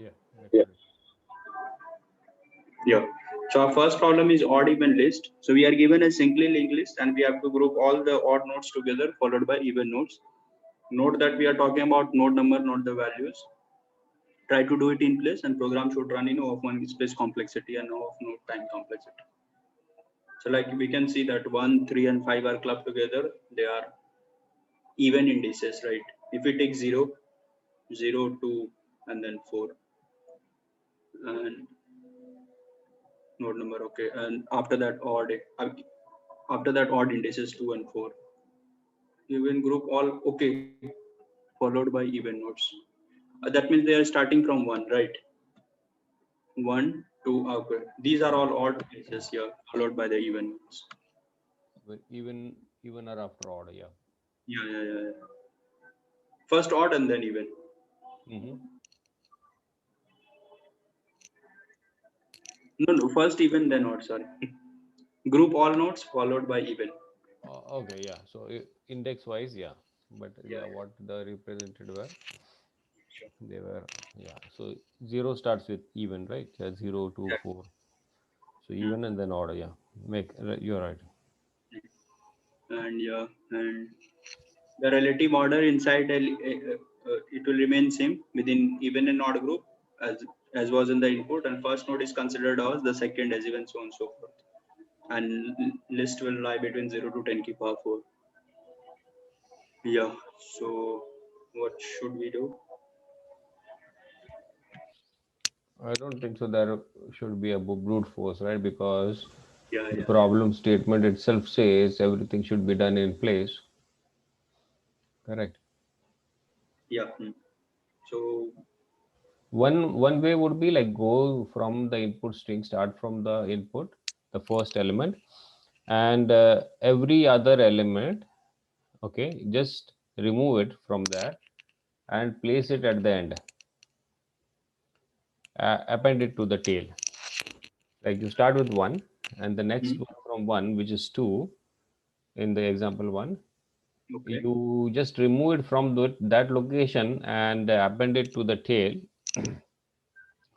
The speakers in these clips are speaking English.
Yeah, recorded. Yeah. So our first problem is odd even list. So we are given a singly linked list and we have to group all the odd nodes together followed by even nodes. Note that we are talking about node number, not the values. Try to do it in place and program should run in O of one space complexity and O of node time complexity. So like we can see that 1, 3 and 5 are clubbed together. They are even indices, right? If we take 0, 0, 2 and then 4 and node number, okay, and after that odd indices 2 and 4, even group all, okay, followed by even nodes. That means they are starting from 1, right? 1, 2, okay, these are all odd indices here followed by the even nodes. But even or after order, yeah. Yeah. First odd and then even. Mm-hmm. No, first even then odd, sorry. Group all nodes followed by even. Okay, yeah. So index wise, yeah. But Yeah, yeah, what the represented were, sure. they were, yeah. So zero starts with even, right? Yeah, zero, two, Exactly. four. So even and then order, yeah. You're right. And yeah, and the relative order inside it will remain same within even and odd group as was in the input, and first node is considered as the second as even so on and so forth, and list will lie between 0 to 10 ki power 4. Yeah, so what should we do? I don't think so. There should be a brute force, right? Because the Yeah. problem statement itself says everything should be done in place. Correct. Yeah. So One way would be like go from the input string, start from the input, the first element, and every other element, okay, just remove it from there and place it at the end. Append it to the tail. Like you start with one, and the next mm, one from one, which is two, in the example one, okay. you just remove it from that location and append it to the tail.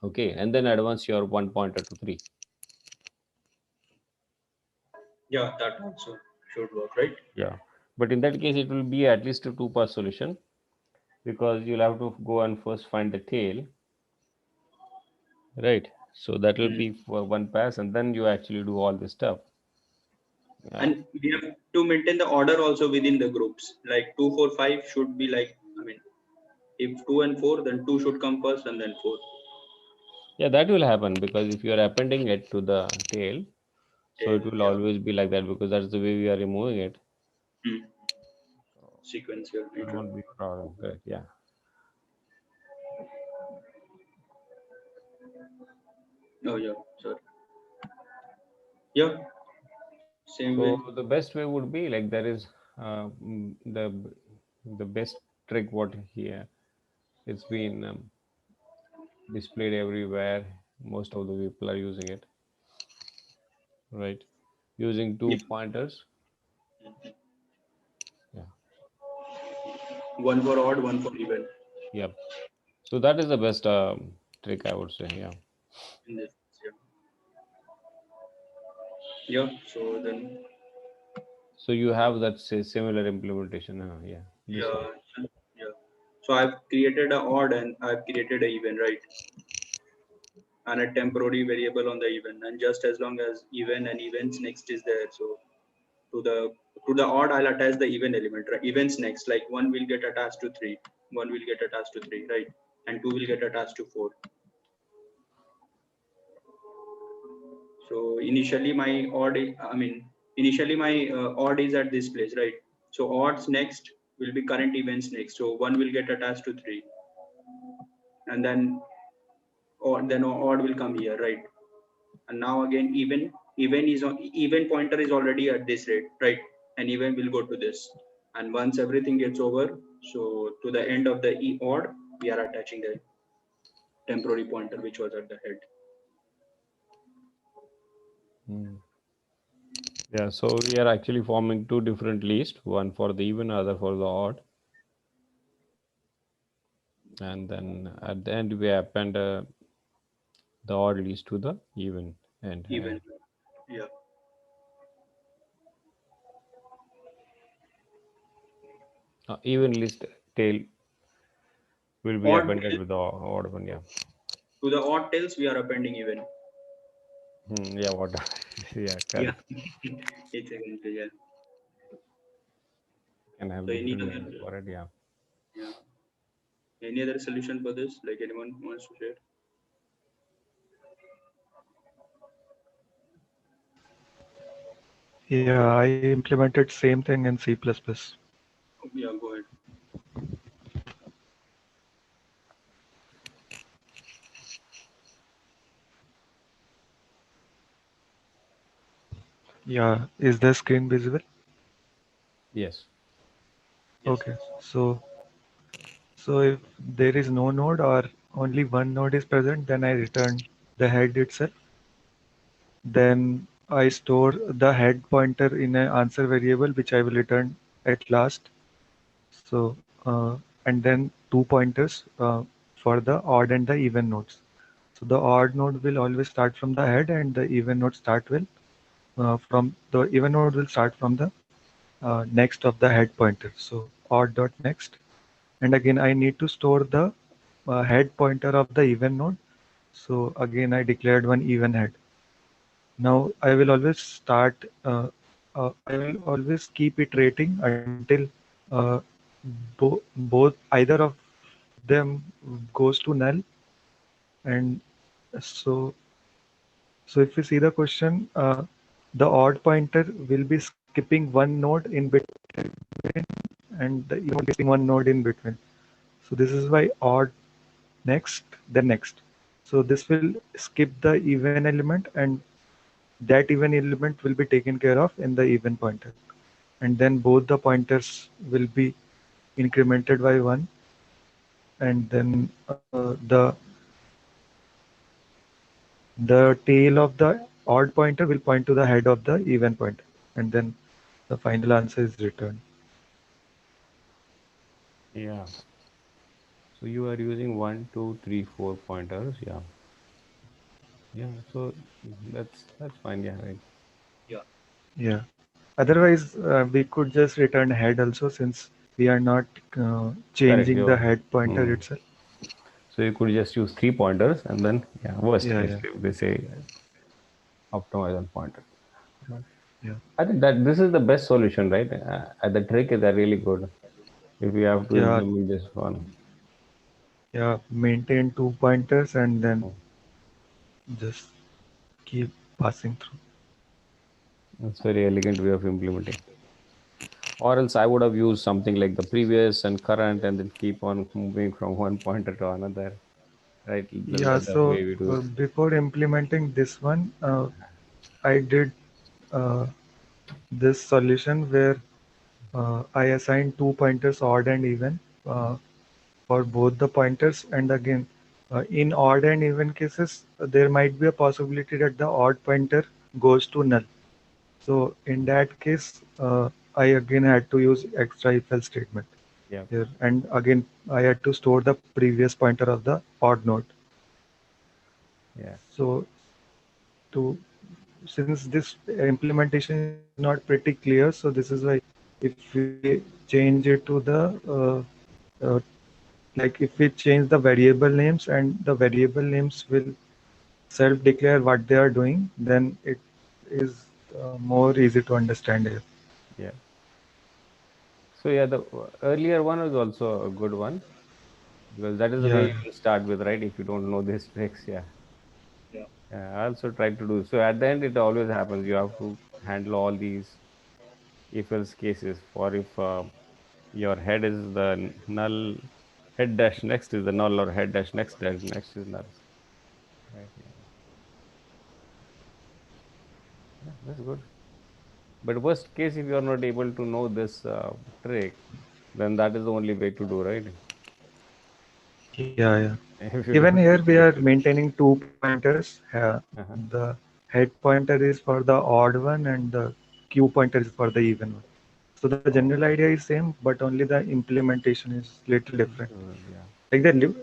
Okay, and then advance your one pointer to three. Yeah, that also should work, right? Yeah, but in that case, it will be at least a two-pass solution because you'll have to go and first find the tail, right? So that will Mm. be for one pass, and then you actually do all this stuff. And we have to maintain the order also within the groups, like 2, 4, 5 should be like, I mean, if 2 and 4, then 2 should come first and then 4. Yeah, that will happen because if you are appending it to the tail, so it will Yeah. always be like that because that's the way we are removing it. Hmm. Sequential. Should not be a problem. Correct. Yeah. Oh yeah, sorry. Yeah, same So way. the best way would be like there is the best trick what here it's been displayed everywhere. Most of the people are using it, right? Using Yeah. two pointers. Yeah. One for odd, one for even. Yep. So that is the best trick I would say. Yeah. In this, yeah. Yeah. So then, So you have that say similar implementation. Yeah. This one. yeah, yeah. So I've created a odd and I've created a even, right? And a temporary variable on the even, and just as long as even and events next is there, so to the to the odd I'll attach the even element, right? Events next, like one will get attached to 3, one will get attached to 3, right? And 2 will get attached to 4. So initially my odd initially my odd is at this place, right? So odds next will be current events next, so one will get attached to 3, and then odd will come here, right? And now again even pointer is already at this rate, right? And even will go to this, and once everything gets over, so to the end of the odd we are attaching the temporary pointer which was at the head. Hmm. Yeah. So we are actually forming two different lists, one for the even, other for the odd. and then at the end we append the odd list to the even end. Even. Yeah. Even list tail will be Odd appended tail, with the odd one. Yeah. to the odd tails we are appending even. Yeah. What? Yeah. Yeah. Correct. It's again, yeah. Can have So any different other, names for it. Yeah. yeah, any other solution for this? Like anyone wants to share? Yeah, I implemented same thing in C++. Yeah, go ahead. Yeah, is the screen visible? Yes. Yes. Okay, so if there is no node or only one node is present, then I return the head itself. Then I store the head pointer in an answer variable, which I will return at last. So, and then two pointers for the odd and the even nodes. So the odd node will always start from the head, and the even node start will from the even node will start from the next of the head pointer. So odd dot next, and again I need to store the head pointer of the even node. So again I declared one even head. Now I will always start. I will always keep iterating until uh, both either of them goes to null. And so so if you see the question, the odd pointer will be skipping one node in between, and the even skipping one node in between. So this is why odd next, then next. So this will skip the even element, and that even element will be taken care of in the even pointer. And then both the pointers will be incremented by one, and then the tail of the odd pointer will point to the head of the even pointer, and then the final answer is returned. Yeah. So you are using 1, 2, 3, 4 pointers. Yeah. Yeah. So that's fine. Yeah. Right. Yeah. Yeah. Otherwise, we could just return head also, since we are not Correct. changing the You. head pointer Hmm. itself. So you could just use 3 pointers and then yeah. Worst Yeah, case, yeah, if they say optimize on pointer. But yeah, I think that this is the best solution, right? The trick is really good. If you have to yeah, implement this one, yeah. Maintain two pointers and then just keep passing through. it's very elegant way of implementing. Or else I would have used something like the previous and current, and then keep on moving from one pointer to another. Right? Yeah, The so way we do it. before implementing this one, I did uh, this solution where I assigned two pointers, odd and even, for both the pointers. And again, in odd and even cases, there might be a possibility that the odd pointer goes to null. So in that case, I again had to use extra if else statement Yeah. here. And again, I had to store the previous pointer of the odd node. Yeah. So to since this implementation is not pretty clear, so this is why if we change it to the uh, like if we change the variable names, and the variable names will self declare what they are doing, then it is more easy to understand here. Yeah. So yeah, the earlier one is also a good one because that is the way Yeah, you will start with, right? If you don't know these tricks, yeah. Yeah. Yeah, I also try to do so. At the end, it always happens. You have to handle all these if else cases. For if your head is the null, head dash next is the null, or head dash next is null. Right? Yeah. Yeah, that's good. But worst case, if you are not able to know this trick, then that is the only way to do, right? yeah, yeah. If you Even don't here know we this are trick. maintaining two pointers. Uh-huh. The head pointer is for the odd one, and the q pointer is for the even one. So the Oh, general idea is same, but only the implementation is little different. sure, yeah. like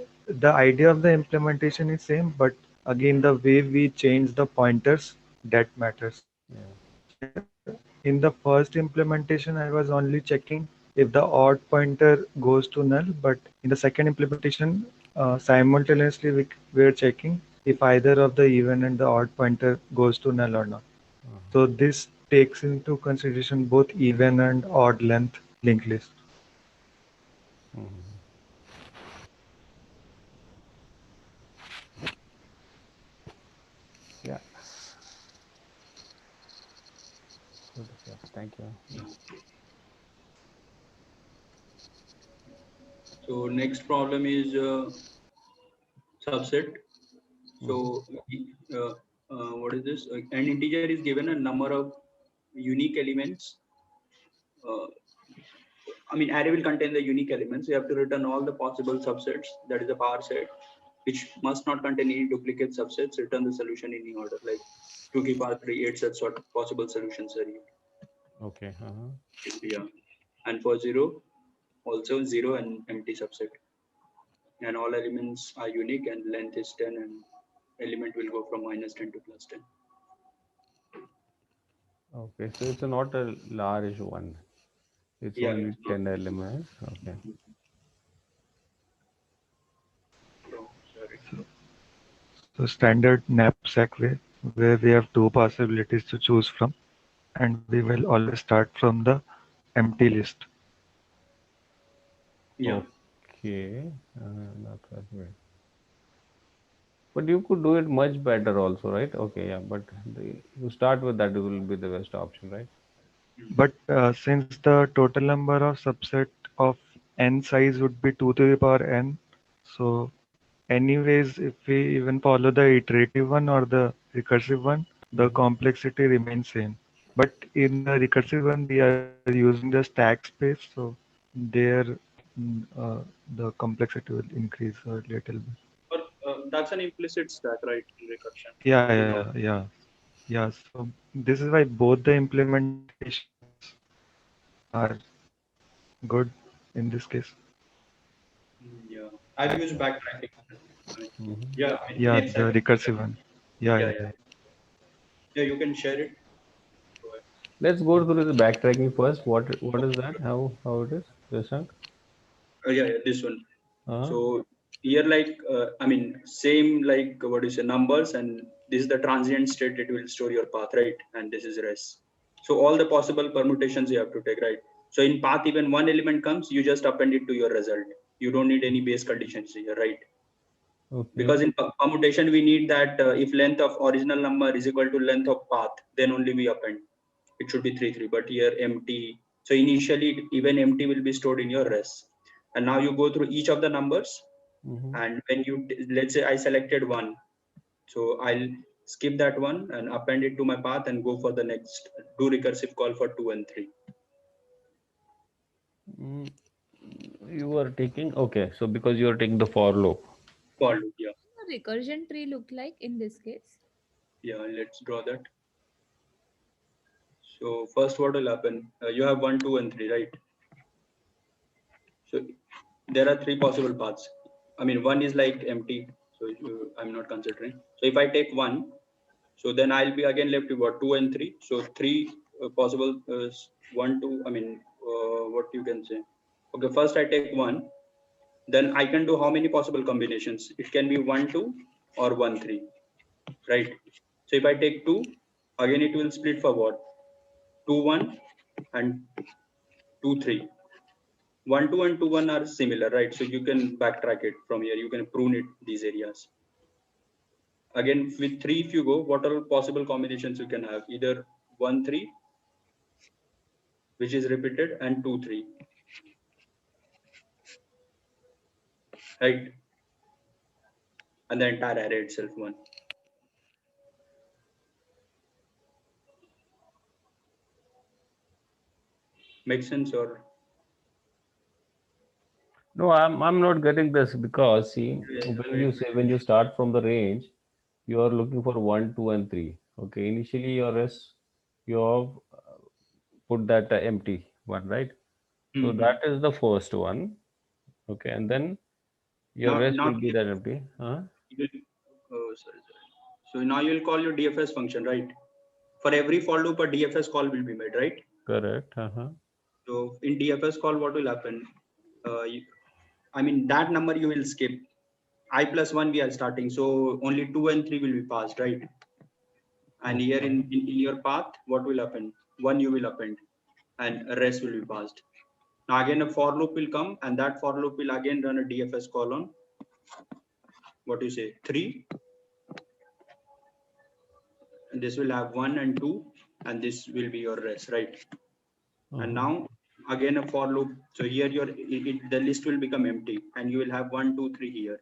the idea of the implementation is same, but again the way we change the pointers that matters. Yeah. Here in the first implementation, I was only checking if the odd pointer goes to null, but in the second implementation, simultaneously we're checking if either of the even and the odd pointer goes to null or not. So this takes into consideration both even and odd length linked list. Mhm. Yeah. Good. Yeah. Thank you. Yeah. So next problem is subset. Mhm. So what is this? An integer is given a number of unique elements. Uh, I mean, array will contain the unique elements. You have to return all the possible subsets. That is a power set, which must not contain any duplicate subsets. Return the solution in any order, like 2 power 3, 8 such sort of possible solutions are used. Okay. Yeah. And for 0, also 0 and empty subset. And all elements are unique and length is 10 and element will go from -10 to +10. Okay. So it's not a large one. It's Yeah, only it's not. 10 elements. Okay. No, sorry. So standard knapsack way where we have two possibilities to choose from, and we will always start from the empty list. Yeah. Okay. Not that way. But you could do it much better also, right? Okay. Yeah. But you start with that, it will be the best option, right? But since the total number of subset of n size would be 2 to the power n, so anyways, if we even follow the iterative one or the recursive one, the Mhm. complexity remains same. But in the recursive one, we are using the stack space, so there the complexity will increase a little bit. But that's an implicit stack, right, in recursion. Yeah, It is not. yeah, yeah, yeah. So this is why both the implementations are good in this case. Yeah. I've used backtracking. Mhm. Yeah, I mean, in Yeah, Excel. the recursive one. Yeah, Yeah, yeah, yeah. yeah. Yeah, you can share it. Go ahead. Let's go through the backtracking first. What is that? How it is? Yashank? Yeah, yeah, this one. Uh-huh. So here, like, I mean, same like what is the numbers, and this is the transient state. It will store your path, right? And this is res. So all the possible permutations you have to take, right? So in path, even one element comes, you just append it to your result. You don't need any base conditions here, right? Okay. Because in permutation we need that if length of original number is equal to length of path, then only we append. It should be 3 3, but here empty. So initially even empty will be stored in your res, and now you go through each of the numbers, Mm-hmm. and when you, let's say I selected one, so I'll skip that one and append it to my path and go for the next, do recursive call for 2 and 3. Mm, you are taking okay. So because you are taking the for loop. For loop. Yeah, A recursion tree look like in this case? yeah, let's draw that. So first what will happen, you have 1 2 and 3, right? So there are three possible paths. I mean, one is like empty, so I'm not considering. So if I take one, so then I'll be again left with what, 2 and 3. So three possible, 1 2. I mean, what you can say. Okay, first I take one, then I can do how many possible combinations? It can be 1 2 or 1 3, right? So if I take two, again it will split for what, 2 1 and 2 3. 1 2 and 2 1 are similar, right? So you can backtrack it from here, you can prune it these areas. Again with 3, if you go, what are possible combinations you can have? Either 1 3, which is repeated, and 2 3, right? And the entire array itself one. Make sense? Or No, I'm not getting this because see when you say when you start from the range, you are looking for one, two, and three. Okay, initially your rest you have put that empty one, right? So mm-hmm. that is the first one. Okay, and then Your rest now will be that empty. Huh? oh, sorry. So now you'll call your DFS function, right? For every for loop, a DFS call will be made, right? Correct. Uh-huh. So in DFS call, what will happen? I mean, that number you will skip. I plus 1 we are starting, so only 2 and 3 will be passed, right? And here in your path, what will happen? 1 you will append and rest will be passed. Now again a for loop will come, and that for loop will again run a DFS call on, what do you say, 3. And this will have 1 and 2, and this will be your rest, right? And now again a for loop. So here the list will become empty, and you will have 1, 2, 3 here,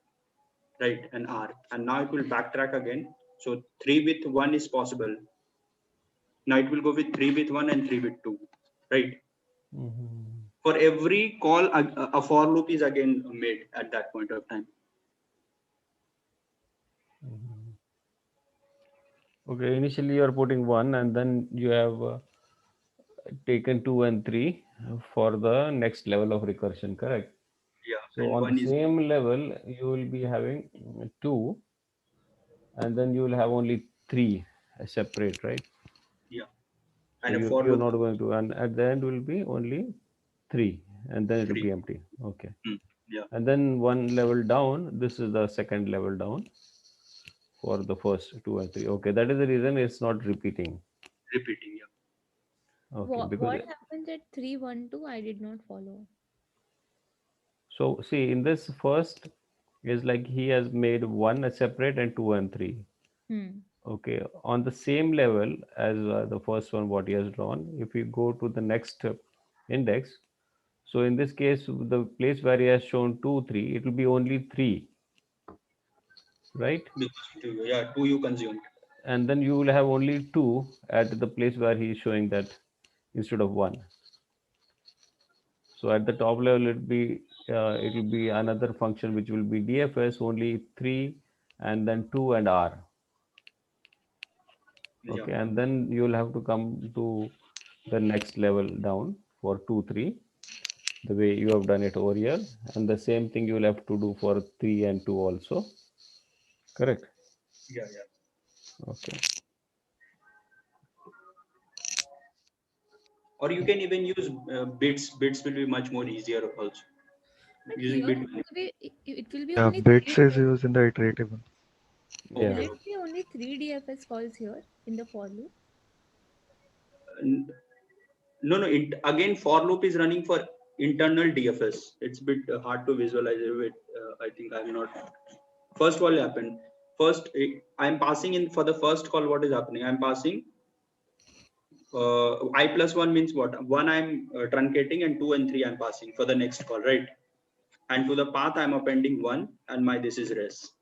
right? And R. And now it will backtrack again. So 3 with 1 is possible. Now it will go with 3 with 1 and 3 with 2, right? For every call, a for loop is again made at that point of time. Okay, initially you are putting 1 and then you have taken 2 and 3 for the next level of recursion, correct? Yeah. So And on one the is, same level, you will be having 2 and then you will have only 3 separate, right? yeah. So And a for you're loop, not going to, and at the end will be only 3 and then it will 3. be empty. Okay. Yeah. And then one level down, this is the second level down for the first 2 and 3. Okay, that is the reason it's not repeating. Repeating. Yeah. Okay, because What happens at 312? I did not follow. so see in this first is like he has made 1 a separate and 2 and 3. Okay, on the same level as the first one what he has drawn, if you go to the next index, so in this case the place where he has shown 2 3, it will be only 3, right? Because, yeah, 2 you consumed. And then you will have only 2 at the place where he is showing that instead of 1. So at the top level it will be another function which will be DFS only 3 and then 2 and R. Okay, Yeah. and then you will have to come to the next level down for 2 3, the way you have done it over here, and the same thing you will have to do for 3 and 2 also, correct? Yeah. Okay. Or you can even use bits. Bits will be much more easier also. But Using here bit. it will be Yeah, only bits three. is used in the iterative one. Yeah. Will it be only 3 DFS calls here in the for loop? No. Again, for loop is running for internal DFS. It's a bit hard to visualize it. I think I'm not. First, what will happen? First, I'm passing in for the first call. What is happening? I'm passing. I plus 1 means what? 1 I'm truncating, and 2 and 3 I'm passing for the next call, right? And to the path I'm appending 1, and this is res.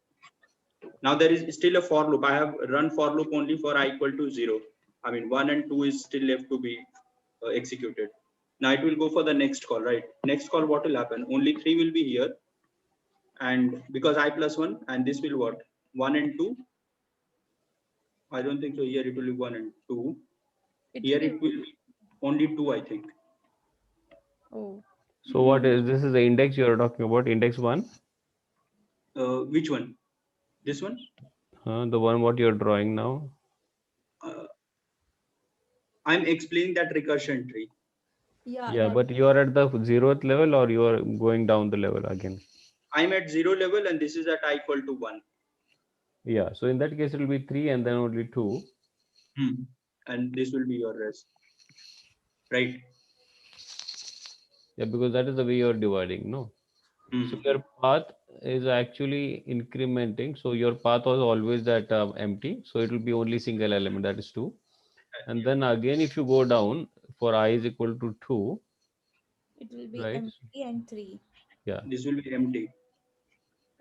Now there is still a for loop. I have run for loop only for I equal to 0. I mean 1 and 2 is still left to be executed. Now it will go for the next call, right? Next call, what will happen? Only 3 will be here, and because I plus 1, and this will what? 1 and 2. I don't think so. Here it will be 1 and 2. Here it will be only 2, I think. Oh. So what is this? Is the index you are talking about? Index 1? Which one? This one? The one what you are drawing now? I'm explaining that recursion tree. Yeah, but you are at the 0th level or you are going down the level again? I'm at 0 level, and this is at I equal to 1. Yeah, so in that case it will be 3 and then only 2. And this will be your rest, right? Yeah, because that is the way you are dividing, no? So your path is actually incrementing. So your path was always that empty. So it will be only single element, that is 2. And then again, if you go down for I is equal to 2, It will be right? empty and 3. Yeah. This will be empty,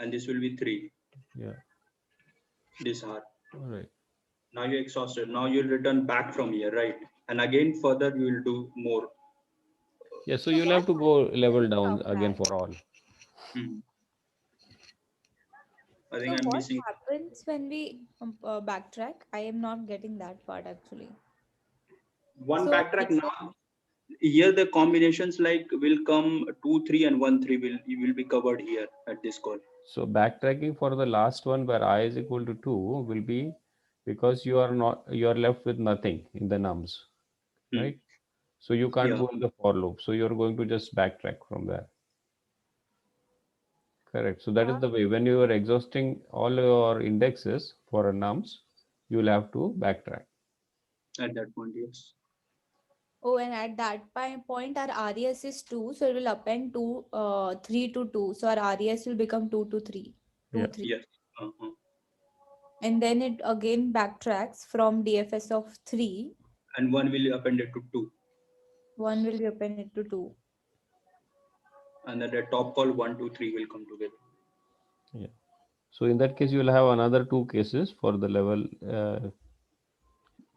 and this will be 3. Yeah. This R. All right. Now you're exhausted. Now you'll return back from here, right? And again, further you will do more. Yeah, so you'll have to go level down again for all. I think So I'm what missing. happens when we backtrack? I am not getting that part actually. One So backtrack now. Here the combinations like will come 2 3 and 1 3 will be covered here at this call. So backtracking for the last one where I is equal to 2 will be because you are left with nothing in the nums, Hmm. right? So you can't Yeah. go in the for loop. So you're going to just backtrack from there. Correct. So that is the way. When you are exhausting all your indexes for a nums, you'll have to backtrack. At that point, yes. Oh, and at that point, our RES is 2, so it will append 3 to 2. So our RES will become 2 to 3. 2, Yeah. 3. Yes. Uh-huh. And then it again backtracks from DFS of 3. And one will append it to 2. 1 will be appended to 2. And then the top call 1, 2, 3 will come together. Yeah. So in that case, you will have another two cases for the level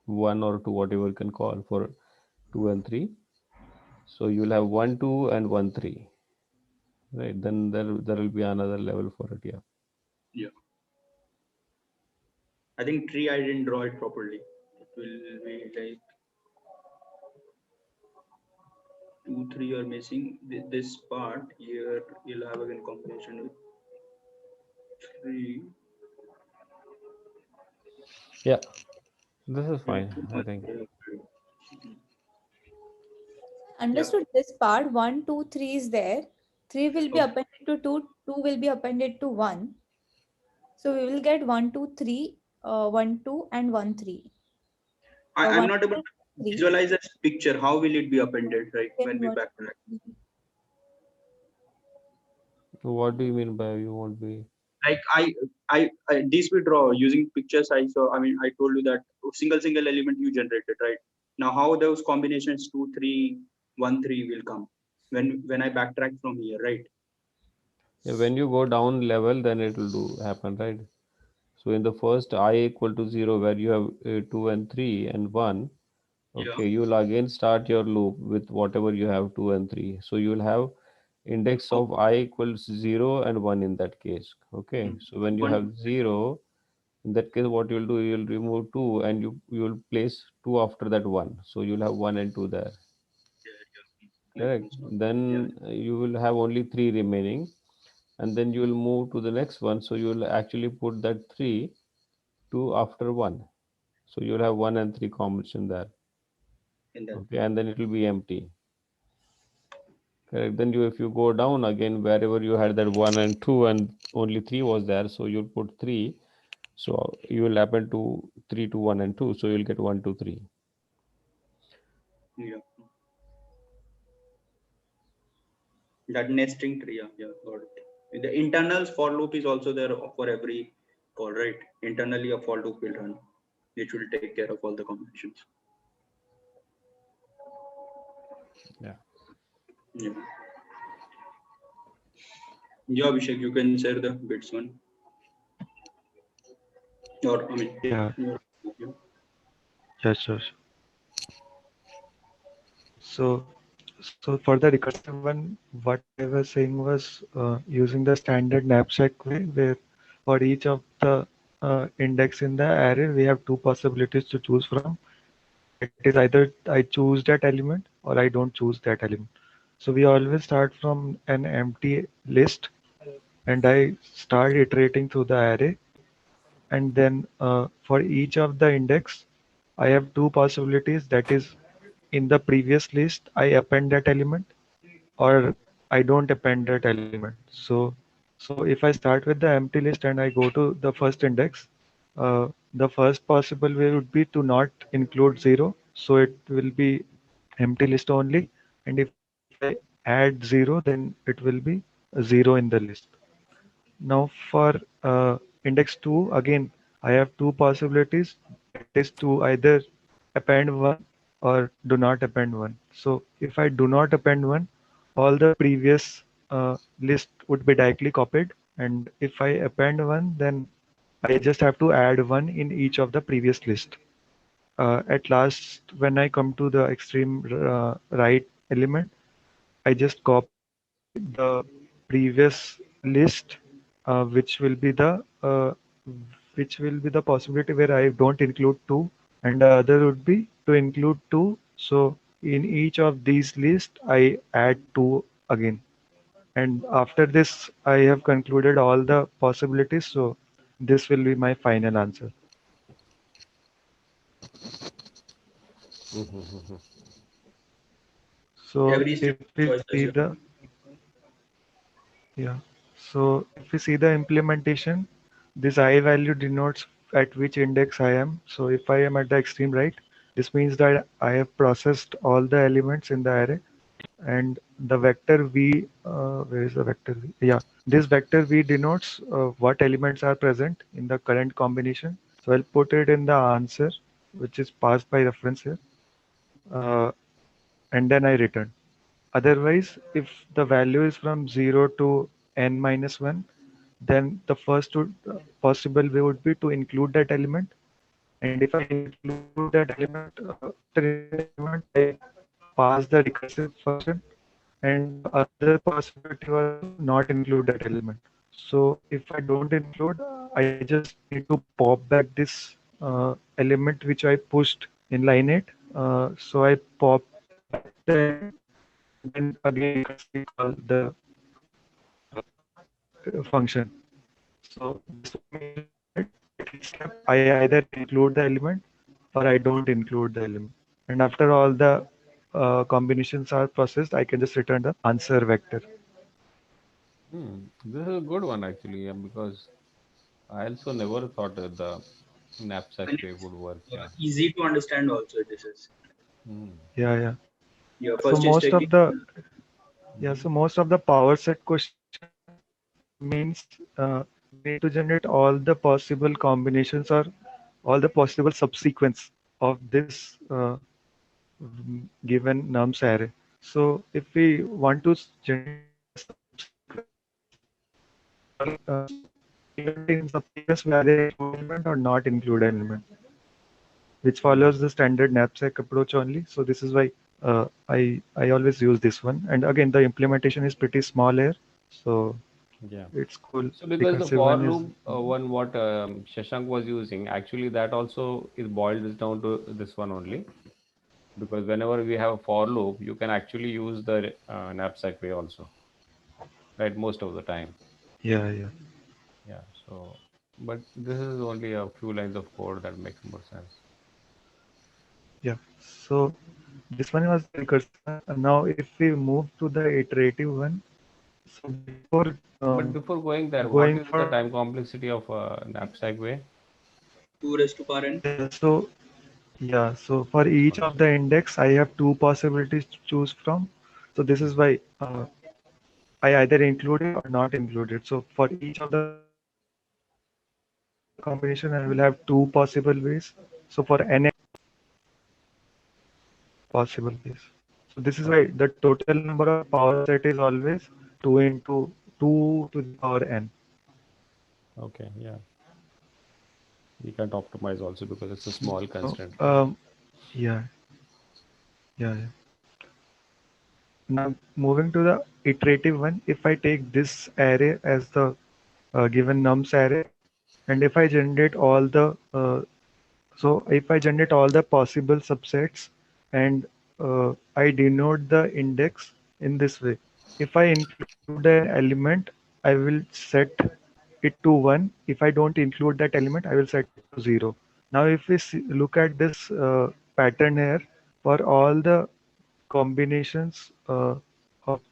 1 or 2, whatever you can call for 2 and 3. So you'll have 1, 2 and 1, 3. Right. Then there will be another level for it. Yeah. Yeah. I think tree I didn't draw it properly. It will be like 2, 3 are missing. This part here you'll have again combination with 3. Yeah. This is Yeah. fine, I think. Understood this part. 1, 2, 3 is there. 3 will be Okay. appended to 2. 2 will be appended to 1. So we will get 1, 2, 3, 1, 2, and 1, 3. I'm 1, not able 2, to 3, visualize this picture. How will it be appended, right? then When we 1, backtrack. 3. What do you mean by you won't be? Like these we draw using picture size. So I mean, I told you that single element you generated, right? Now how those combinations 2, 3, 1, 3 will come when I backtrack from here, right? Yeah, when you go down level, then it will do happen, right? So in the first I equal to 0, where you have 2 and 3 and 1, Yeah. okay, you'll again start your loop with whatever you have 2 and 3. So you'll have index Oh, of I equals 0 and 1 in that case. Okay, so when you 1, have 0, in that case, what you'll do, you'll remove 2 and you'll place 2 after that 1. So you'll have 1 and 2 there. like Correct. this. Yeah. Then you will have only 3 remaining, and then you will move to the next one. So you will actually put that 3 2 after 1. So you'll have 1 and 3 combination there. In that. Okay, and then it will be empty. Correct. Then you, if you go down again, wherever you had that 1 and 2 and only 3 was there, so you'll put 3. So you will happen to 3 to 1 and 2. So you'll get 1, 2, 3. Yeah. That nesting tree. Yeah. Got it. The internals for loop is also there for every call, right? Internally a for loop will run, which will take care of all the combinations. Yeah. Yeah. Yeah, Abhishek, you can share the bits one. Or I mean, Yeah, yeah. yes, sure. So, so for the recursive one, what I was saying was using the standard knapsack way, where for each of the index in the array, we have two possibilities to choose from. That is either I choose that element or I don't choose that element. So we always start from an empty list, and I start iterating through the array. And then for each of the index, I have two possibilities. That is, in the previous list, I append that element, or I don't append that element. So if I start with the empty list and I go to the first index, the first possible way would be to not include 0. So it will be empty list only. And if I add 0, then it will be a 0 in the list. Now for index 2, again, I have two possibilities. That is to either append 1 or do not append 1. So if I do not append 1, all the previous list would be directly copied. And if I append 1, then I just have to add 1 in each of the previous list. At last, when I come to the extreme right element, I just copy the previous list, which will be the possibility where I don't include 2, and the other would be to include 2. So in each of these lists, I add 2 again. And after this, I have concluded all the possibilities. So this will be my final answer. So Every if student we choice see as well. the, yeah, so if we see the implementation, this I value denotes at which index I am. So if I am at the extreme right, this means that I have processed all the elements in the array, and the vector v, where is the vector v? Yeah, this vector v denotes what elements are present in the current combination. So I'll put it in the answer, which is passed by reference here, uh, and then I return. Otherwise, if the value is from 0 to n minus 1, then the first possible way would be to include that element. And if I include that element, after including that element, I pass the recursive function. And the other possibility was to not include that element. So if I don't include, I just need to pop back this element which I pushed in line 8. So I pop back the element and then again recursively call the function. So this would mean that at each step I either include the element or I don't include the element. And after all the combinations are processed, I can just return the answer vector. This is a good one actually, yeah, because I also never thought that the knapsack And way it's would work. Yeah. easy to understand also. This is Hmm. Yeah, yeah. your So first is most taking. of the Mhm. power set question means we need to generate all the possible combinations or all the possible subsequence of this given nums array. So if we want to generate all the subsequence, so even in subsequence we either include element or not include element, which follows the standard knapsack approach only. So this is why I always use this one. And again, the implementation is pretty small here, so Yeah. it's cool. So because the Recursive for one is loop one what Shashank was using, actually that also is boiled this down to this one only. Because whenever we have a for loop, you can actually use the knapsack way also, right? Most of the time. yeah, yeah, Yeah. So, but this is only a few lines of code that makes more sense. yeah. So this one was the recursive one. Now if we move to the iterative one, so before But before going there, what going is the for, time complexity of a knapsack way? 2 raised to power n. yeah, so yeah, so for This each one. of the index, I have two possibilities to choose from. So this is why I either include it or not include it. So for each of the combination, I will have two possible ways. So for n possible ways. So this is why Okay. the total number of power set is always 2 into 2 to the power n. Okay. Yeah. You can't optimize also because it's a small So constraint. yeah, yeah, yeah. Now moving to the iterative one, if I take this array as the given nums array, and if I generate all the if I generate all the possible subsets and I denote the index in this way. If I include an element, I will set it to 1. If I don't include that element, I will set it to 0. Now, if we look at this pattern here, for all the combinations of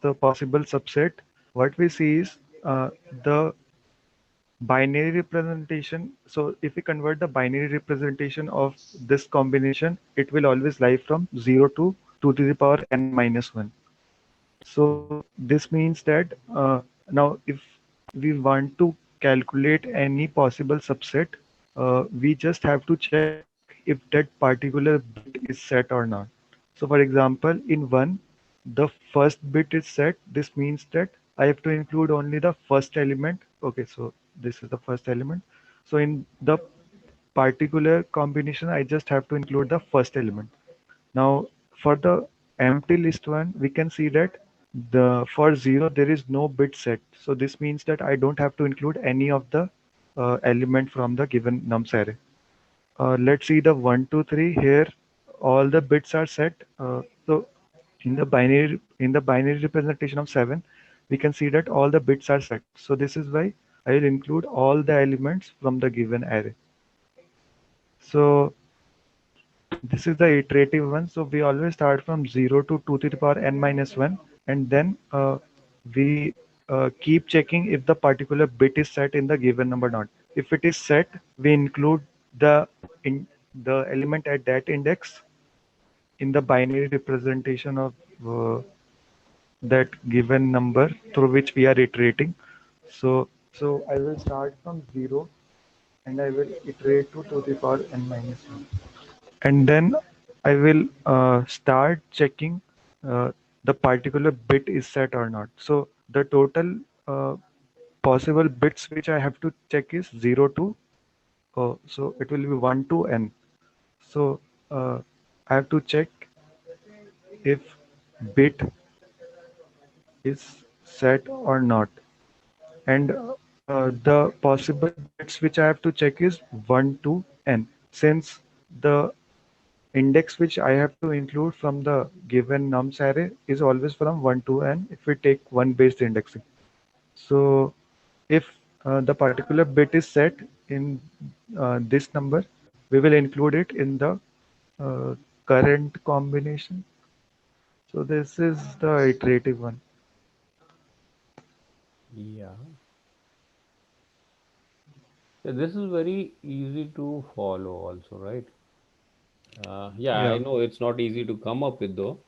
the possible subset, what we see is the binary representation. So if we convert the binary representation of this combination, it will always lie from 0 to 2 to the power n minus 1. So this means that now if we want to calculate any possible subset, we just have to check if that particular bit is set or not. So for example, in 1, the first bit is set. This means that I have to include only the first element. Okay, so this is the first element. So in the particular combination, I just have to include the first element. Now, for the empty list one, we can see that for 0 there is no bit set. So this means that I don't have to include any of the element from the given nums array. Let's see the 1, 2, 3 here. All the bits are set. So in the binary representation of 7, we can see that all the bits are set. So this is why I will include all the elements from the given array. So this is the iterative one. So we always start from 0 to 2 to the power n minus 1, and then we keep checking if the particular bit is set in the given number or not. If it is set, we include the the element at that index in the binary representation of that given number through which we are iterating. So I will start from 0 and I will iterate to the power n minus 1. And then I will start checking the particular bit is set or not. So the total possible bits which I have to check is 0 to, so it will be 1 to n. So I have to check if bit is set or not. And the possible bits which I have to check is 1 to n. Since the index which I have to include from the given nums array is always from 1 to n if we take one based indexing. So if the particular bit is set in this number, we will include it in the current combination. So this is the iterative one. Yeah. So this is very easy to follow also, right? Yeah, I know it's not easy to come up with though,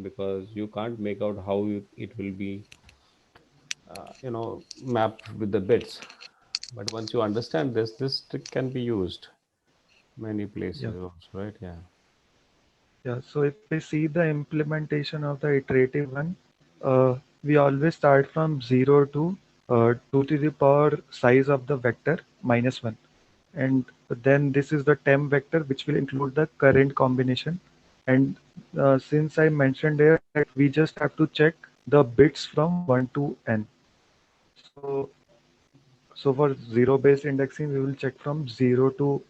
because you can't make out how it will be, mapped with the bits. But once you understand this trick can be used many Yeah. places also, right? Yeah. Yeah, so if we see the implementation of the iterative one, we always start from 0 to 2 to the power size of the vector minus 1. And then this is the temp vector which will include the current combination. And since I mentioned here that we just have to check the bits from 1 to n. So, so for zero based indexing, we will check from 0 to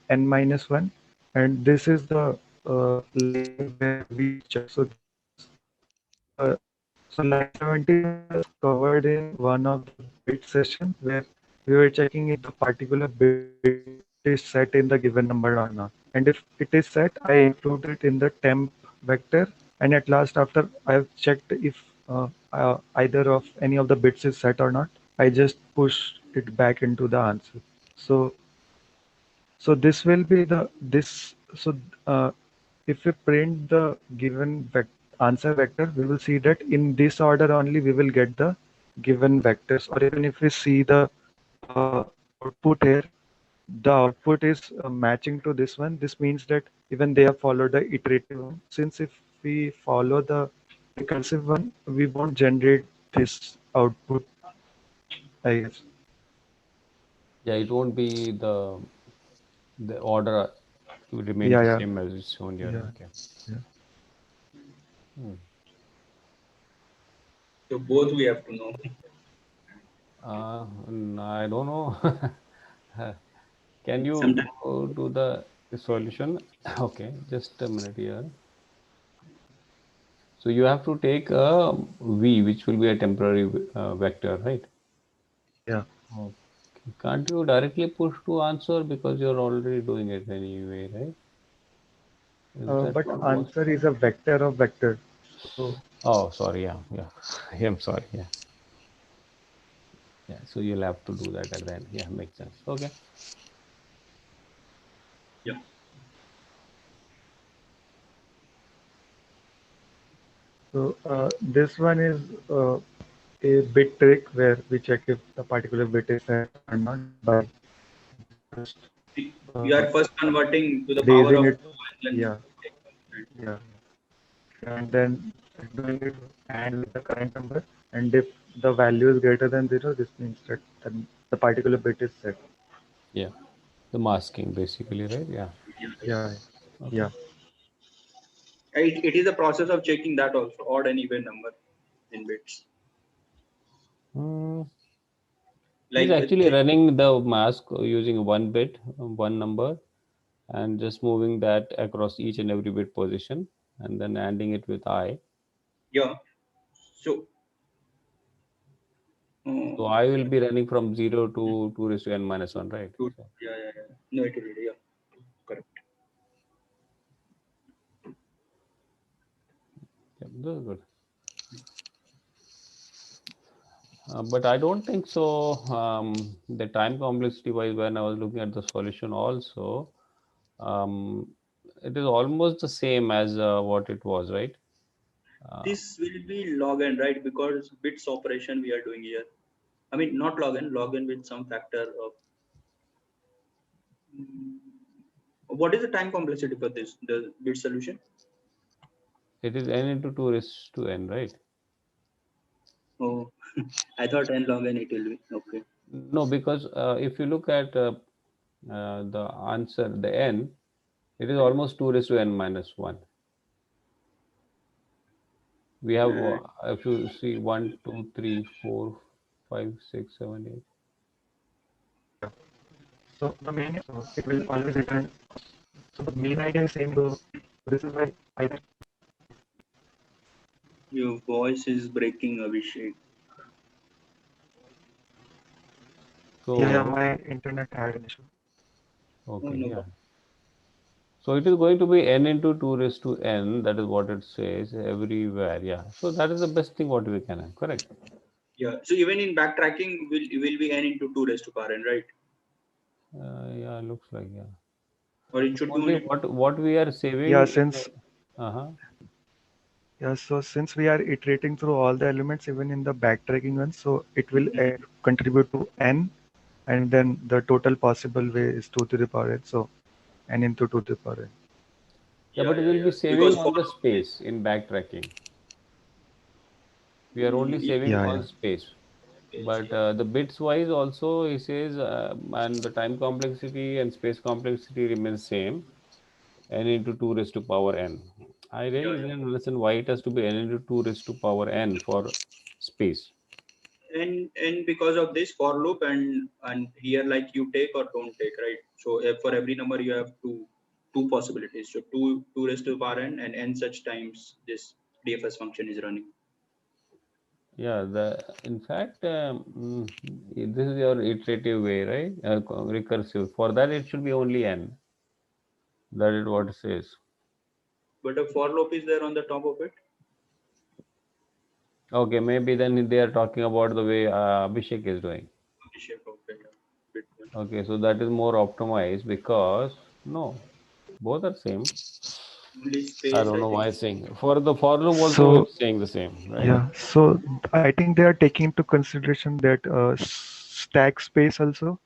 n minus 1. And this is the line where we check. So this is so line 17 was covered in one of the bit session where we were checking if the particular bit is set in the given number or not. And if it is set, I include it in the temp vector. And at last, after I've checked if either of any of the bits is set or not, I just push it back into the answer. So so this will be the this. So if we print the given answer vector, we will see that in this order only we will get the given vectors. Or even if we see the output here, the output is matching to this one. This means that even they have followed the iterative one. Since if we follow the recursive one, we won't generate this output, I guess. Yeah, it won't be the order will remain Yeah, the yeah, same as it's shown here. yeah, Okay. yeah. So both we have to know. I don't know. Can you Sometimes do the solution? Okay, just a minute here. So you have to take a v, which will be a temporary vector, right? Yeah. Okay. Can't you directly push to answer because you're already doing it anyway, right? Is that But not answer possible? is a vector of vectors. So Oh, sorry. Yeah, yeah. I'm sorry. Yeah, yeah. So you'll have to do that at the end. Yeah, makes sense. Okay. yeah. so this one is a bit trick where we check if the particular bit is set or not by just We are first converting to the power raising of it. 2 and then Yeah, yeah. And then doing it and with the current number. And if the value is greater than 0, this means that the particular bit is set. Yeah. The masking basically, right? Yeah. Yeah, Okay. yeah. it is a process of checking that also, odd and even number in bits. Hmm. He's Like actually running the mask using one bit, one number, and just moving that across each and every bit position, and then ending it with I. yeah. So So I will be running from 0 to 2 raised to n minus 1, right? Good. Yeah. No, it will be, yeah. Correct. Yeah, that's good. But I don't think so. The time complexity wise, when I was looking at the solution also, it is almost the same as what it was, right? This will be log n, right? Because bits operation we are doing here. I mean, not log n with some factor of. What is the time complexity for this, the bit solution? It is n into 2 raised to n, right? Oh, I thought n log n it will be. Okay. No, because if you look at the answer, the n, it is almost 2 raised to n minus 1. We have, if you see 1, 2, 3, 4, 5, 6, 7, 8. So the main it will always return. So the main idea is same though. This is why I think. Your voice is breaking, Abhishek. So, Yeah, my internet had an issue. okay, no. yeah. So it is going to be n into 2 raised to n. That is what it says everywhere. Yeah. So that is the best thing what we can have. Correct. Yeah. So even in backtracking, will be n into 2 raised to power n, right? Yeah, looks like, yeah. Or it should be Only only. what we are saving. Yeah, since Uh-huh. yeah, so since we are iterating through all the elements, even in the backtracking one, so it will contribute to n, and then the total possible way is 2 to the power n. So n into 2 to the power n. Yeah, but we will be saving Because on the space in backtracking. We are only saving Yeah, on yeah. space. But the bits wise also he says, and the time complexity and space complexity remains same, n into 2 raised to power n. I really didn't understand why it has to be n into 2 raised to power n for space. and because of this for loop and here like you take or don't take, right? So for every number you have two possibilities. So two raised to the power n and n such times this DFS function is running. Yeah, in fact, this is your iterative way, right? Recursive. For that, it should be only n. That is what it says. But a for loop is there on the top of it. Okay, maybe then they are talking about the way Abhishek is doing. Okay, so that is more optimized because no, both are same. Only I space, don't I know think. why saying for the for loop also So it's saying the same, right? yeah, so I think they are taking into consideration that stack space also.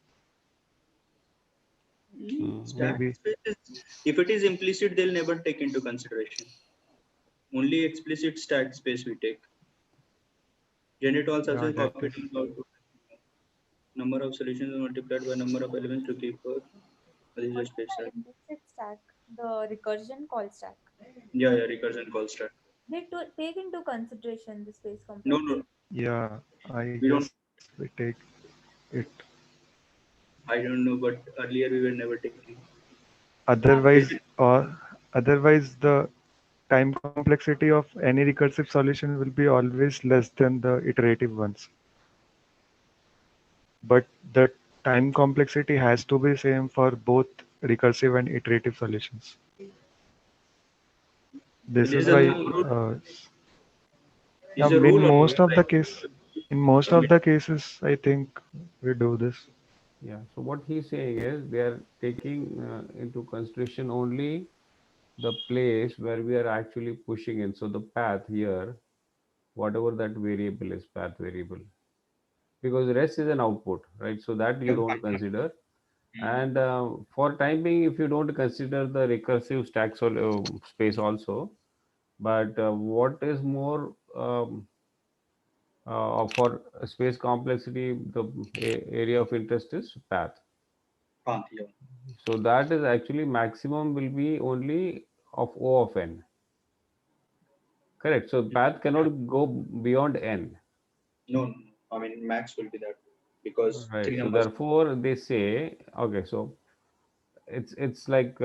Stack Maybe. space if it is implicit, they'll never take into consideration. Only explicit stack space we take. Generate all Yeah, success that is. computing output. Number of solutions multiplied by number of elements to keep this is What a is space the stack. implicit stack? The recursion call stack. Yeah, recursion call stack. They take into consideration the space No, complexity. Yeah, I we don't. guess we take it. I don't know, but earlier we were never taking. Otherwise, otherwise the time complexity of any recursive solution will be always less than the iterative ones. But the time complexity has to be same for both recursive and iterative solutions. This There's is a why, rule. yeah, Is a rule only, right? in most of the cases, I think we do this. Yeah. So what he's saying is they are taking into consideration only the place where we are actually pushing in. So the path here, whatever that variable is, path variable, because the rest is an output, right? So that you don't consider. And for time being, if you don't consider the recursive stack space also, but what is more for space complexity, the area of interest is path. Yeah. So that is actually maximum will be only of O of n. Correct. So path cannot go beyond n. No. I mean, max will be that because Right. three So numbers. therefore they say, okay, so it's like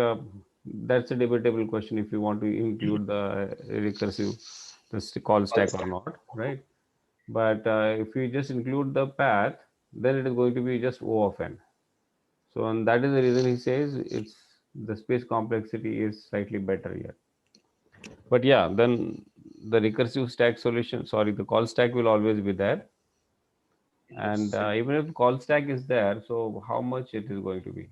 that's a debatable question if you want to include the recursive call stack or not, right? But if you just include the path, then it is going to be just O of n. So, and that is the reason he says it's the space complexity is slightly better here. But yeah, then the recursive stack solution, sorry, the call stack will always be there. And even if call stack is there, so how much it is going to be?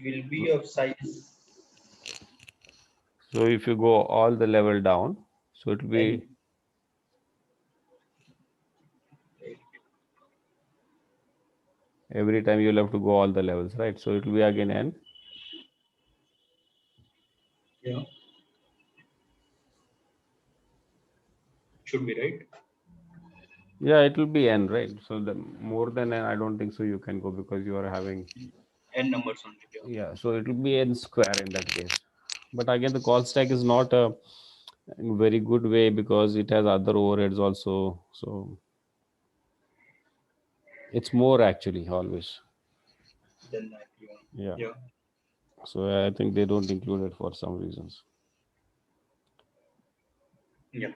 Will be of size So if you go all the level down, so it will be n. every time you'll have to go all the levels, right? So it will be again n. Yeah. Should be right. Yeah, it will be n, right? So the more than n, I don't think so you can go because you are having, N numbers only. Yeah. yeah, so it will be n square in that case. But again, the call stack is not a very good way because it has other overheads also. So it's more actually always. Then that. Yeah. Yeah. Yeah. So I think they don't include it for some reasons. Yeah.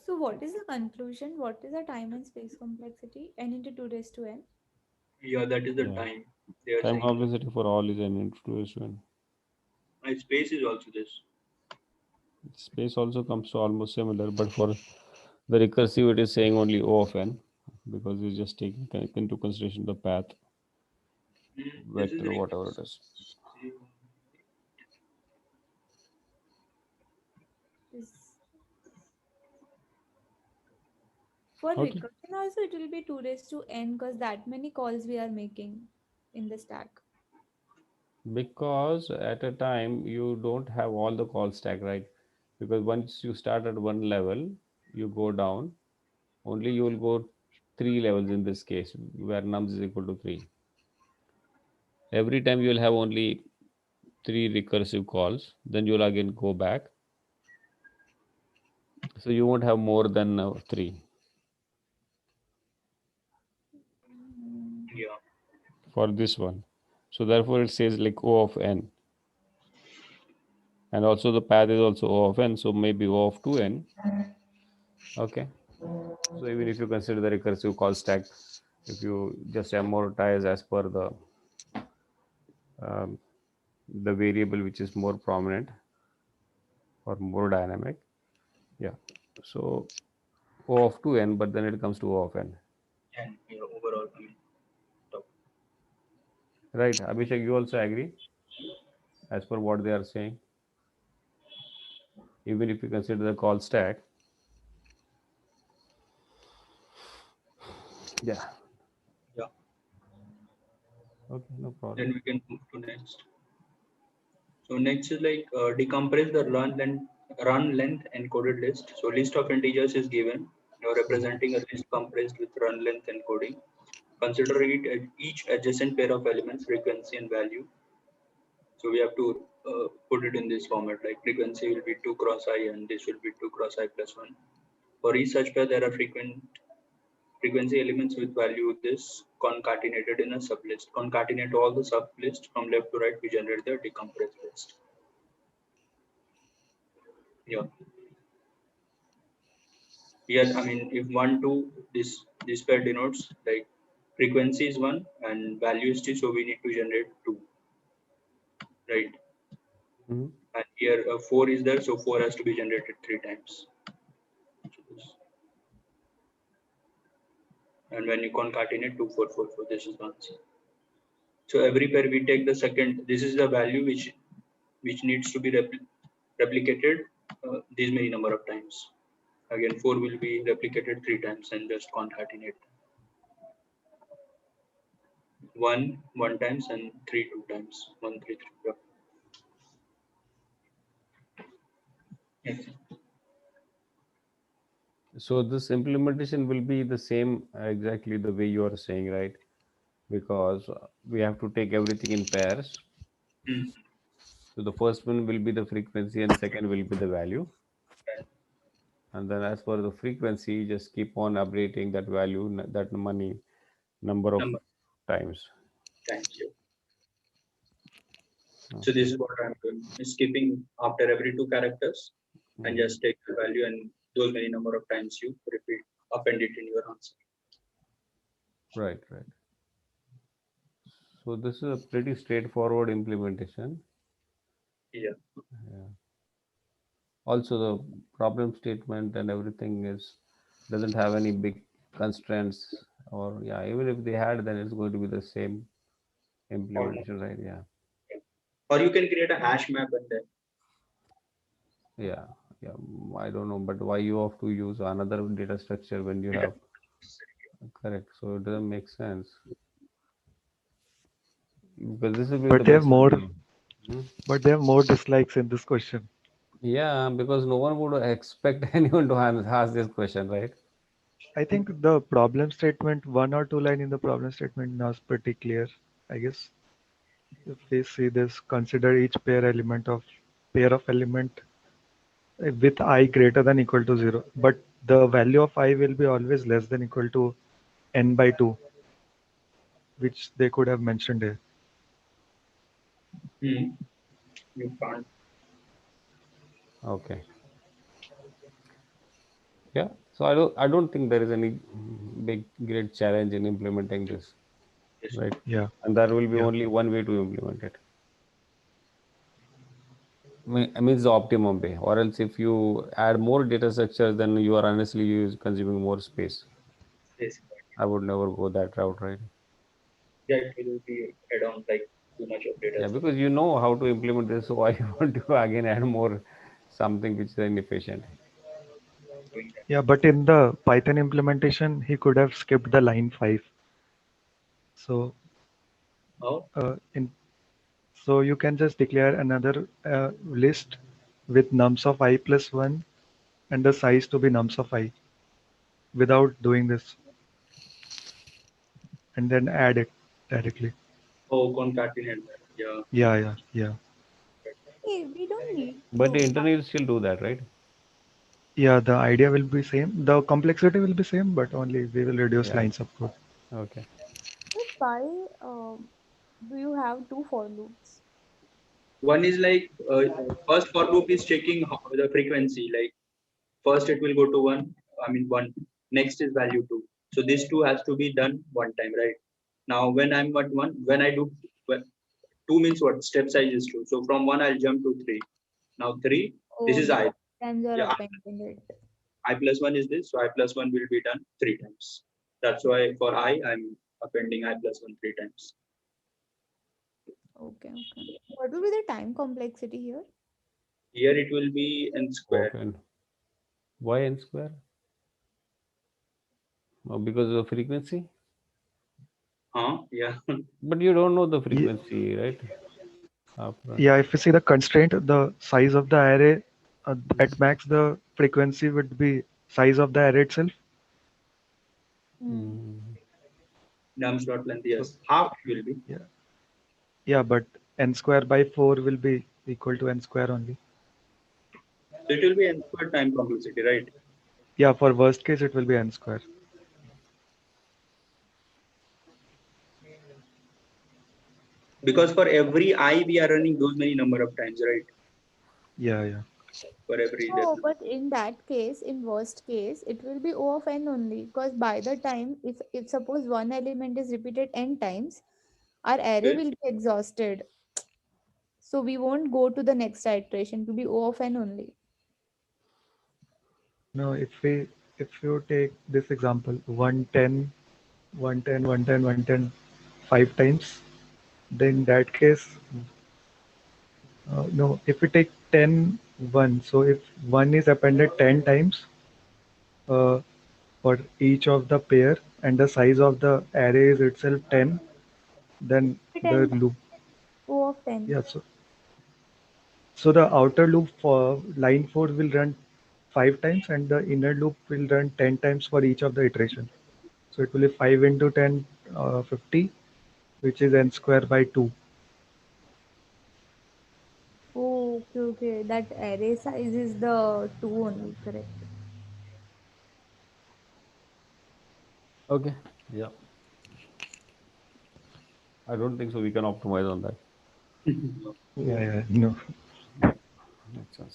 So what is the conclusion? What is the time and space complexity? N into 2 raised to n. Yeah. That is the Yeah. time. They are Time saying complexity for all is n into 2 is n. my space is also this. Space also comes to almost similar, but for the recursive, it is saying only O of n because it's just taking into consideration the path, This is vector, whatever it is. Is for Okay. recursion also it will be 2 raised to n because that many calls we are making in the stack. Because at a time you don't have all the call stack, right? Because once you start at one level, you go down, only you will go 3 levels in this case, where nums is equal to 3. Every time you will have only 3 recursive calls, then you will again go back. So you won't have more than 3 Yeah. for this one. So therefore it says like O of n. And also the path is also O of n, so maybe O of 2n. Okay. So even if you consider the recursive call stack, if you just amortize as per um, the variable which is more prominent or more dynamic, yeah. So O of 2n, but then it comes to O of n. And yeah, overall, I mean, top. Right, Abhishek, you also agree as per what they are saying? Even if you consider the call stack, yeah. Yeah. Okay, no problem. Then we can move to next. So next is like decompress the run length encoded list. So list of integers is given. You're representing a list compressed with run length encoding. Consider it at each adjacent pair of elements, frequency and value. So we have to put it in this format. Like frequency will be 2 cross I and this will be 2 cross I plus 1. For each such pair, there are frequency elements with value this concatenated in a sublist. Concatenate all the sublists from left to right to generate the decompressed list. Yeah. Here, I mean, if 1, 2, this pair denotes like frequency is 1 and value is 2, so we need to generate 2, right? Mhm. And here 4 is there, so 4 has to be generated 3 times. And when you concatenate 2, 4, 4, 4, this is the answer. So every pair we take the second, this is the value which needs to be replicated this many number of times. Again, 4 will be replicated 3 times and just concatenate. 1 times and 3 2 times. 1 3 3. Yeah. Yes. So this implementation will be the same exactly the way you are saying, right? Because we have to take everything in pairs. Mm. So the first one will be the frequency and second will be the value. And then as per the frequency, just keep on updating that value, that money number of Number times. times. Yeah. So this is what I'm doing, is skipping after every 2 characters and Mhm. just take the value and those many number of times you repeat, append it in your answer. Right, right. So this is a pretty straightforward implementation. Yeah. Yeah. Also, the problem statement and everything is doesn't have any big constraints, or yeah, even if they had, then it's going to be the same Almost. implementation, right? Yeah, Or you can create a hash map and then yeah, yeah. I don't know, but why you have to use another data structure when you data. have correct? So it doesn't make sense because this will be the But they have best more, way. Hmm? but they have more dislikes in this question. Yeah, because no one would expect anyone to ask this question, right? I think the problem statement, one or two line in the problem statement now is pretty clear. I guess if we see this, consider each pair of element with I greater than equal to 0. But the value of I will be always less than equal to n by 2, which they could have mentioned here. You can't. Okay. Yeah. So I don't think there is any big great challenge in implementing this, Yes. right? Yeah, And there will be yeah. only one way to implement it. I mean, it's the optimum way. Or else, if you add more data structures, then you are honestly consuming more space. Yes. I would never go that route, right? Yeah, it will be add on like too much of data Yeah, structure. because you know how to implement this, so why you want to again add more something which is inefficient? Doing that. Yeah, but in the Python implementation, he could have skipped the line 5. So How? in so you can just declare another list with nums of I plus 1 and the size to be nums of I without doing this, and then add it directly. Oh, concatenate that. Yeah. Yeah, yeah, yeah. Hey, we don't need But the to. internet will still do that, right? Yeah, the idea will be same. The complexity will be same, but only we will reduce Yeah. lines of code. Okay. But why do you have two for loops? One is like first for loop is checking the frequency. Like first it will go to one. I mean one. Next is value two. So this two has to be done one time, right? Now when I'm at one, when I do well, two means what? Step size is two. So from one I'll jump to three. Now three. This Oh, is I. times you're Yeah. appending it. I plus one is this. So I plus one will be done three times. That's why for I I'm appending I plus one three times. Okay, okay. What will be the time complexity here? Here it will be n square. Okay. Why n square? Because of the frequency? Yeah. But you don't know the Ye- frequency, right? Upfront. Yeah, if you see the constraint, the size of the array, at max the frequency would be size of the array itself. Hmm. Mm. Nums dot length, So yes. Half it will be. yeah, yeah, but n square by 4 will be equal to n square only. So it will be n square time complexity, right? Yeah, for worst case it will be n square. Because for every I we are running those many number of times, right? Yeah, yeah. For every that Oh, but in that case, in worst case, it will be O of n only because by the time, if suppose one element is repeated n times, our array okay. will be exhausted. So we won't go to the next iteration. It will be O of n only. No, if you take this example, 110, 110, 110, 110, 5 times, then in that case, no, if we take 10, 1, so if 1 is appended 10 times uh, for each of the pair and the size of the array is itself 10, then the 10 times loop, O of 10. yeah, so the outer loop for line 4 will run 5 times and the inner loop will run 10 times for each of the iteration. So it will be 5 into 10, 50, which is n square by 2. Oh, okay, okay. That array size is the 2 only, correct. Okay. Yeah. I don't think so. We can optimize on that. Yeah, no. Makes sense.